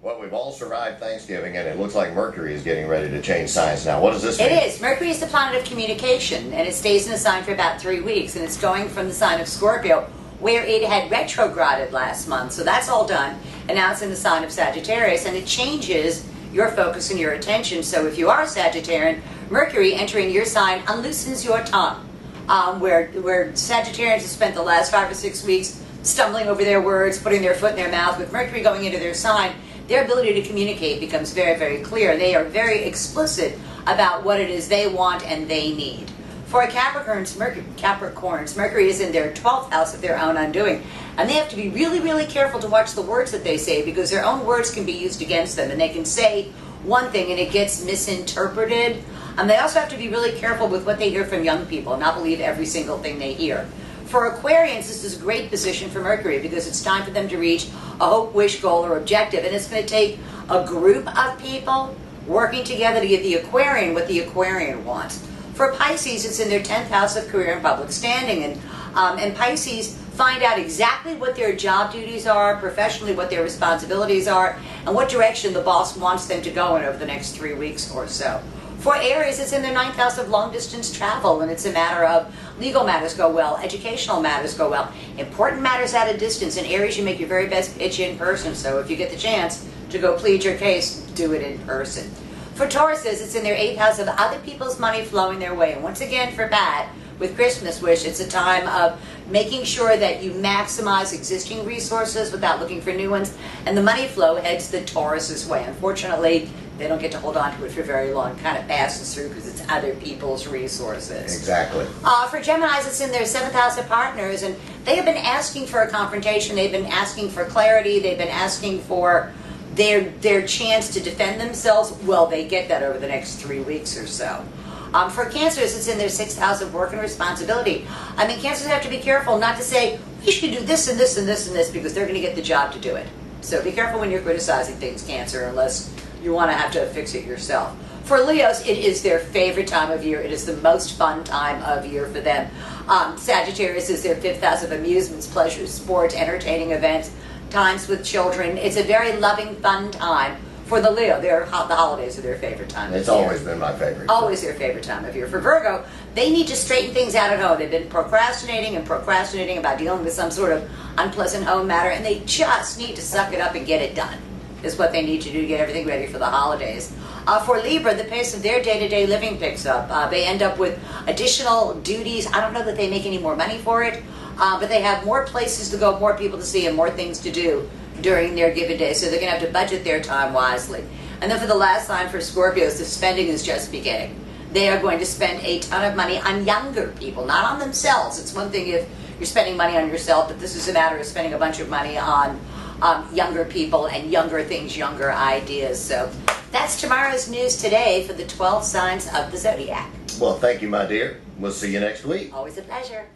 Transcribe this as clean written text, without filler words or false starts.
Well, we've all survived Thanksgiving, and it looks like Mercury is getting ready to change signs now. What does this mean? It is. Mercury is the planet of communication, and it stays in the sign for about 3 weeks, and it's going from the sign of Scorpio, where it had retrograded last month, so that's all done, and now it's in the sign of Sagittarius, and it changes your focus and your attention. So if you are a Sagittarian, Mercury entering your sign unloosens your tongue, where Sagittarians have spent the last 5 or 6 weeks stumbling over their words, putting their foot in their mouth. With Mercury going into their sign, their ability to communicate becomes very, very clear. They are very explicit about what it is they want and they need. For Capricorns, Mercury is in their 12th house of their own undoing. And they have to be really, really careful to watch the words that they say, because their own words can be used against them. And they can say one thing and it gets misinterpreted. And they also have to be really careful with what they hear from young people, not believe every single thing they hear. For Aquarians, this is a great position for Mercury, because it's time for them to reach a hope, wish, goal, or objective. And it's going to take a group of people working together to give the Aquarian what the Aquarian wants. For Pisces, it's in their 10th house of career and public standing. And Pisces find out exactly what their job duties are, professionally what their responsibilities are, and what direction the boss wants them to go in over the next 3 weeks or so. For Aries, it's in their 9th house of long-distance travel, and it's a matter of legal matters go well, educational matters go well, important matters at a distance. In Aries, you make your very best pitch in person, so if you get the chance to go plead your case, do it in person. For Tauruses, it's in their 8th house of other people's money flowing their way. And once again, for Pat, with Christmas Wish, it's a time of making sure that you maximize existing resources without looking for new ones, and the money flow heads the Taurus's way. Unfortunately, they don't get to hold on to it for very long. It kind of passes through because it's other people's resources. Exactly. For Geminis, it's in their 7th house of partners, and they have been asking for a confrontation. They've been asking for clarity. They've been asking for their chance to defend themselves. Well, they get that over the next 3 weeks or so. For Cancers, it's in their 6th house of work and responsibility. I mean, Cancers have to be careful not to say, we should do this and this and this and this, because they're going to get the job to do it. So be careful when you're criticizing things, Cancer, unless you want to have to fix it yourself. For Leos, it is their favorite time of year. It is the most fun time of year for them. Sagittarius is their 5th house of amusements, pleasures, sports, entertaining events, times with children. It's a very loving, fun time for the Leo. The holidays are their favorite time of year. It's always been my favorite. Always their favorite time of year. For Virgo, they need to straighten things out at home. They've been procrastinating about dealing with some sort of unpleasant home matter, and they just need to suck it up and get it done, is what they need to do to get everything ready for the holidays. For Libra, the pace of their day-to-day living picks up. They end up with additional duties. I don't know that they make any more money for it, but they have more places to go, more people to see, and more things to do during their given day. So they're going to have to budget their time wisely. And then for the last sign, for Scorpios, the spending is just beginning. They are going to spend a ton of money on younger people, not on themselves. It's one thing if you're spending money on yourself, but this is a matter of spending a bunch of money on younger people and younger things, younger ideas. So that's tomorrow's news today for the 12 signs of the zodiac. Well, thank you, my dear. We'll see you next week. Always a pleasure.